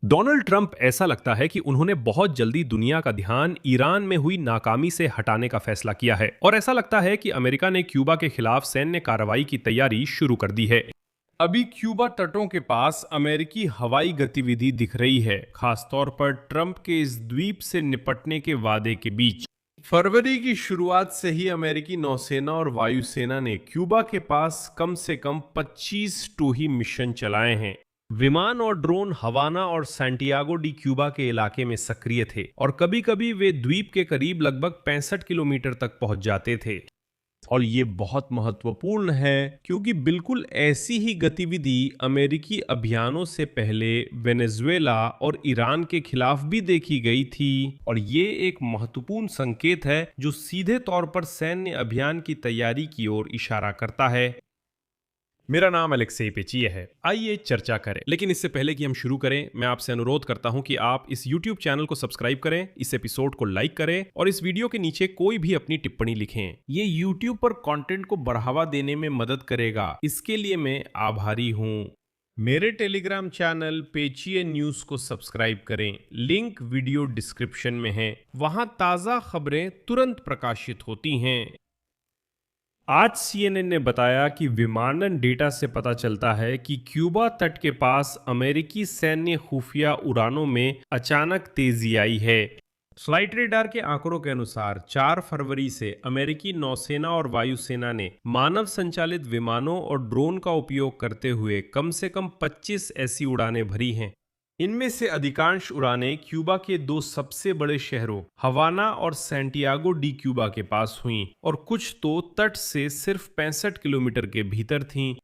Donald Trump ऐसा लगता है कि उन्होंने बहुत जल्दी दुनिया का ध्यान ईरान में हुई नाकामी से हटाने का फैसला किया है और ऐसा लगता है कि अमेरिका ने क्यूबा के खिलाफ सैन्य कार्रवाई की तैयारी शुरू कर दी है। अभी क्यूबा तटों के पास अमेरिकी हवाई गतिविधि दिख रही है, खासतौर पर ट्रंप के इस द्वीप से निपटने के वादे के बीच। फरवरी की शुरुआत से ही अमेरिकी नौसेना और वायुसेना ने क्यूबा के पास कम से कम 25 टोही मिशन चलाए हैं। विमान और ड्रोन हवाना और सैंटियागो डी क्यूबा के इलाके में सक्रिय थे और कभी-कभी वे द्वीप के करीब लगभग 65 किलोमीटर तक पहुंच जाते थे। और ये बहुत महत्वपूर्ण है क्योंकि बिल्कुल ऐसी ही गतिविधि अमेरिकी अभियानों से पहले वेनेजुएला और ईरान के खिलाफ भी देखी गई थी। और ये एक महत्वपूर्ण संकेत है जो सीधे तौर पर सैन्य अभियान की तैयारी की ओर इशारा करता है। मेरा नाम अलेक्सेई पेचिए है। आइए चर्चा करें, लेकिन इससे पहले कि हम शुरू करें, मैं आपसे अनुरोध करता हूं कि आप इस YouTube चैनल को सब्सक्राइब करें, इस एपिसोड को लाइक करें और इस वीडियो के नीचे कोई भी अपनी टिप्पणी लिखें। ये YouTube पर कंटेंट को बढ़ावा देने में मदद करेगा, इसके लिए मैं आभारी हूं। मेरे टेलीग्राम चैनल पेचिए न्यूज को सब्सक्राइब करें, लिंक वीडियो डिस्क्रिप्शन में है। वहां ताज़ा खबरें तुरंत प्रकाशित होती हैं। आज CNN ने बताया कि विमानन डेटा से पता चलता है कि क्यूबा तट के पास अमेरिकी सैन्य खुफिया उड़ानों में अचानक तेजी आई है। फ्लाइट रेडार के आंकड़ों के अनुसार 4 फरवरी से अमेरिकी नौसेना और वायुसेना ने मानव संचालित विमानों और ड्रोन का उपयोग करते हुए कम से कम 25 ऐसी उड़ानें भरी हैं। इनमें से अधिकांश उड़ानें क्यूबा के 2 सबसे बड़े शहरों हवाना और सैंटियागो डी क्यूबा के पास हुईं और कुछ तो तट से सिर्फ 65 किलोमीटर के भीतर थीं।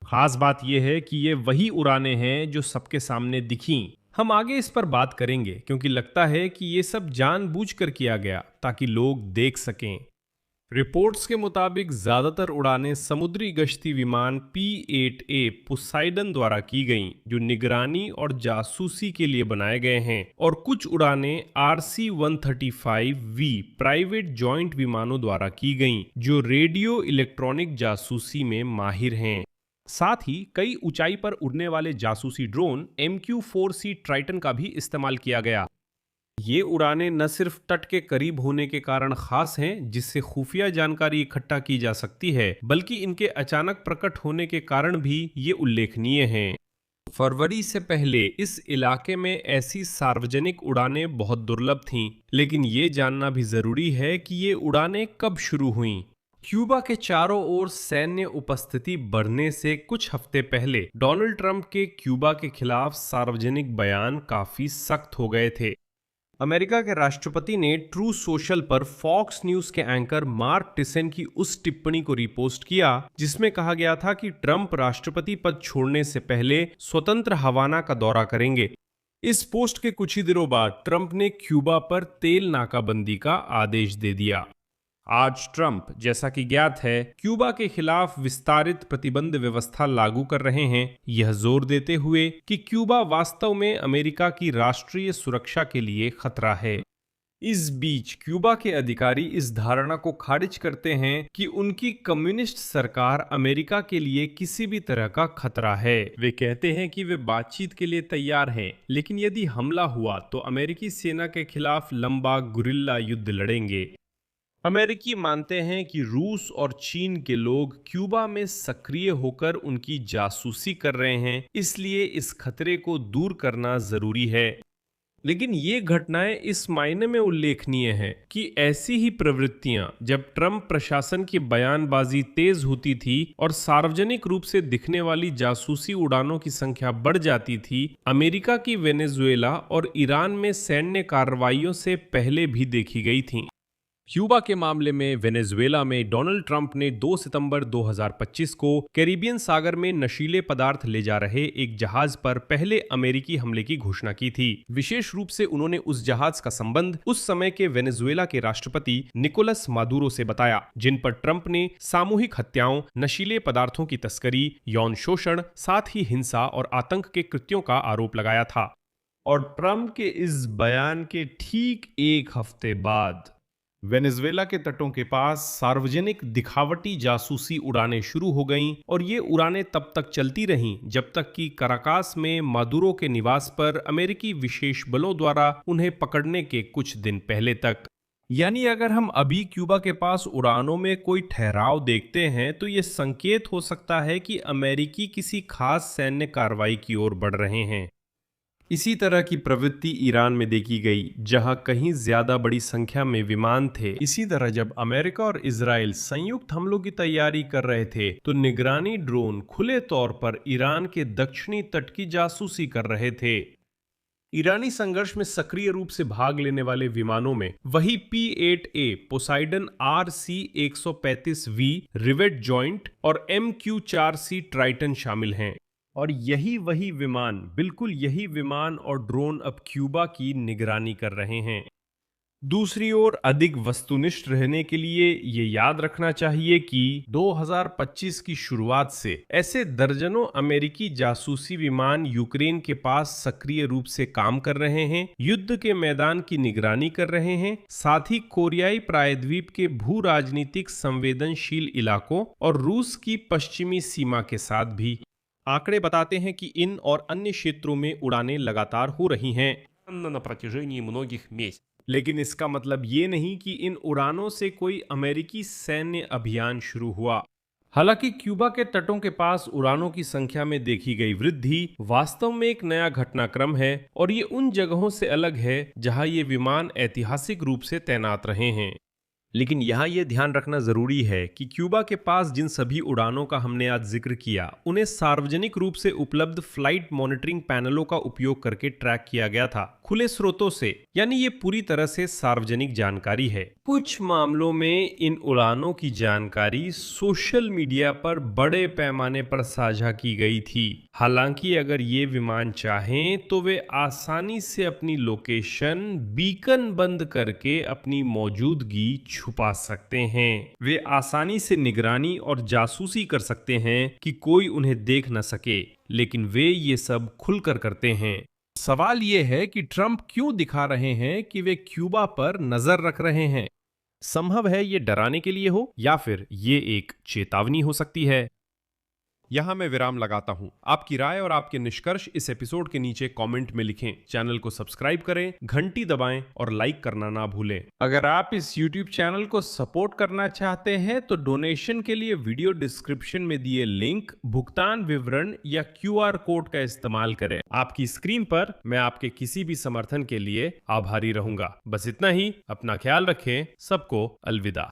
खास बात यह है कि ये वही उड़ानें हैं जो सबके सामने दिखीं। हम आगे इस पर बात करेंगे क्योंकि लगता है कि ये सब जानबूझकर किया गया ताकि लोग देख सकें। रिपोर्ट्स के मुताबिक ज्यादातर उड़ानें समुद्री गश्ती विमान P-8A पोसाइडन द्वारा की गईं, जो निगरानी और जासूसी के लिए बनाए गए हैं, और कुछ उड़ानें RC-135V प्राइवेट जॉइंट विमानों द्वारा की गईं, जो रेडियो इलेक्ट्रॉनिक जासूसी में माहिर हैं। साथ ही कई ऊंचाई पर उड़ने वाले जासूसी ड्रोन MQ-4C ट्राइटन का भी इस्तेमाल किया गया। ये उड़ानें न सिर्फ तट के करीब होने के कारण खास हैं, जिससे खुफिया जानकारी इकट्ठा की जा सकती है, बल्कि इनके अचानक प्रकट होने के कारण भी ये उल्लेखनीय हैं। फरवरी से पहले इस इलाके में ऐसी सार्वजनिक उड़ानें बहुत दुर्लभ थीं, लेकिन ये जानना भी जरूरी है कि ये उड़ानें कब शुरू हुईं। क्यूबा के चारों ओर सैन्य उपस्थिति बढ़ने से कुछ हफ्ते पहले डोनाल्ड ट्रंप के क्यूबा के खिलाफ सार्वजनिक बयान काफी सख्त हो गए थे। अमेरिका के राष्ट्रपति ने ट्रू सोशल पर फॉक्स न्यूज के एंकर मार्क टिसेन की उस टिप्पणी को रिपोस्ट किया जिसमें कहा गया था कि ट्रंप राष्ट्रपति पद छोड़ने से पहले स्वतंत्र हवाना का दौरा करेंगे। इस पोस्ट के कुछ ही दिनों बाद ट्रंप ने क्यूबा पर तेल नाकाबंदी का आदेश दे दिया। आज ट्रंप, जैसा कि ज्ञात है, क्यूबा के खिलाफ विस्तारित प्रतिबंध व्यवस्था लागू कर रहे हैं, यह जोर देते हुए कि क्यूबा वास्तव में अमेरिका की राष्ट्रीय सुरक्षा के लिए खतरा है। इस बीच क्यूबा के अधिकारी इस धारणा को खारिज करते हैं कि उनकी कम्युनिस्ट सरकार अमेरिका के लिए किसी भी तरह का खतरा है। वे कहते हैं कि वे बातचीत के लिए तैयार हैं, लेकिन यदि हमला हुआ तो अमेरिकी सेना के खिलाफ लंबा गुरिल्ला युद्ध लड़ेंगे। अमेरिकी मानते हैं कि रूस और चीन के लोग क्यूबा में सक्रिय होकर उनकी जासूसी कर रहे हैं, इसलिए इस खतरे को दूर करना जरूरी है। लेकिन ये घटनाएं इस मायने में उल्लेखनीय हैं कि ऐसी ही प्रवृत्तियां जब ट्रंप प्रशासन की बयानबाजी तेज होती थी और सार्वजनिक रूप से दिखने वाली जासूसी उड़ानों की संख्या बढ़ जाती थी, अमेरिका की वेनेजुएला और ईरान में सैन्य कार्रवाइयों से पहले भी देखी गई थीं। क्यूबा के मामले में वेनेजुएला में डोनाल्ड ट्रंप ने 2 सितंबर 2025 को कैरिबियन सागर में नशीले पदार्थ ले जा रहे एक जहाज पर पहले अमेरिकी हमले की घोषणा की थी। विशेष रूप से उन्होंने उस जहाज का संबंध उस समय के वेनेजुएला के राष्ट्रपति निकोलस मादुरो से बताया, जिन पर ट्रंप ने सामूहिक हत्याओं, नशीले पदार्थों की तस्करी, यौन शोषण, साथ ही हिंसा और आतंक के कृत्यों का आरोप लगाया था। और ट्रंप के इस बयान के ठीक एक हफ्ते बाद वेनेजुएला के तटों के पास सार्वजनिक दिखावटी जासूसी उड़ानें शुरू हो गईं और ये उड़ानें तब तक चलती रहीं जब तक कि कराकास में मादुरो के निवास पर अमेरिकी विशेष बलों द्वारा उन्हें पकड़ने के कुछ दिन पहले तक। यानी अगर हम अभी क्यूबा के पास उड़ानों में कोई ठहराव देखते हैं तो ये संकेत हो सकता है कि अमेरिकी किसी खास सैन्य कार्रवाई की ओर बढ़ रहे हैं। इसी तरह की प्रवृत्ति ईरान में देखी गई, जहां कहीं ज्यादा बड़ी संख्या में विमान थे। इसी तरह जब अमेरिका और इजराइल संयुक्त हमलों की तैयारी कर रहे थे तो निगरानी ड्रोन खुले तौर पर ईरान के दक्षिणी तट की जासूसी कर रहे थे। ईरानी संघर्ष में सक्रिय रूप से भाग लेने वाले विमानों में वही P-8A Poseidon RC-135V rivet joint और MQ-4C ट्राइटन शामिल हैं। और यही वही विमान, बिल्कुल यही विमान और ड्रोन अब क्यूबा की निगरानी कर रहे हैं। दूसरी ओर अधिक वस्तुनिष्ठ रहने के लिए ये याद रखना चाहिए कि 2025 की शुरुआत से ऐसे दर्जनों अमेरिकी जासूसी विमान यूक्रेन के पास सक्रिय रूप से काम कर रहे हैं, युद्ध के मैदान की निगरानी कर रहे हैं, साथ ही कोरियाई प्रायद्वीप के भू राजनीतिक संवेदनशील इलाकों और रूस की पश्चिमी सीमा के साथ भी। आंकड़े बताते हैं कि इन और अन्य क्षेत्रों में उड़ानें लगातार हो रही हैं на протяжении многих месяцев। लेकिन इसका मतलब ये नहीं कि इन उड़ानों से कोई अमेरिकी सैन्य अभियान शुरू हुआ। हालांकि क्यूबा के तटों के पास उड़ानों की संख्या में देखी गई वृद्धि वास्तव में एक नया घटनाक्रम है और ये उन जगहों से अलग है जहां ये विमान ऐतिहासिक रूप से तैनात रहे हैं। लेकिन यहाँ ये ध्यान रखना जरूरी है कि क्यूबा के पास जिन सभी उड़ानों का हमने आज जिक्र किया उन्हें सार्वजनिक रूप से उपलब्ध फ्लाइट मॉनिटरिंग पैनलों का उपयोग करके ट्रैक किया गया था, खुले स्रोतों से, यानी ये पूरी तरह से सार्वजनिक जानकारी है। कुछ मामलों में इन उड़ानों की जानकारी सोशल मीडिया पर बड़े पैमाने पर साझा की गई थी। हालांकि अगर ये विमान चाहें तो वे आसानी से अपनी लोकेशन बीकन बंद करके अपनी मौजूदगी छुपा सकते हैं। वे आसानी से निगरानी और जासूसी कर सकते हैं कि कोई उन्हें देख न सके, लेकिन वे ये सब खुलकर करते हैं। सवाल ये है कि ट्रंप क्यों दिखा रहे हैं कि वे क्यूबा पर नजर रख रहे हैं। संभव है ये डराने के लिए हो या फिर ये एक चेतावनी हो सकती है। यहां मैं विराम लगाता हूं। आपकी राय और आपके निष्कर्ष इस एपिसोड के नीचे कमेंट में लिखें। चैनल को सब्सक्राइब करें, घंटी दबाएं और लाइक करना ना भूलें। अगर आप इस YouTube चैनल को सपोर्ट करना चाहते हैं तो डोनेशन के लिए वीडियो डिस्क्रिप्शन में दिए लिंक, भुगतान विवरण या QR कोड का इस्तेमाल करें। आपकी स्क्रीन पर मैं आपके किसी भी समर्थन के लिए आभारी रहूंगा। बस इतना ही। अपना ख्याल रखें। सबको अलविदा।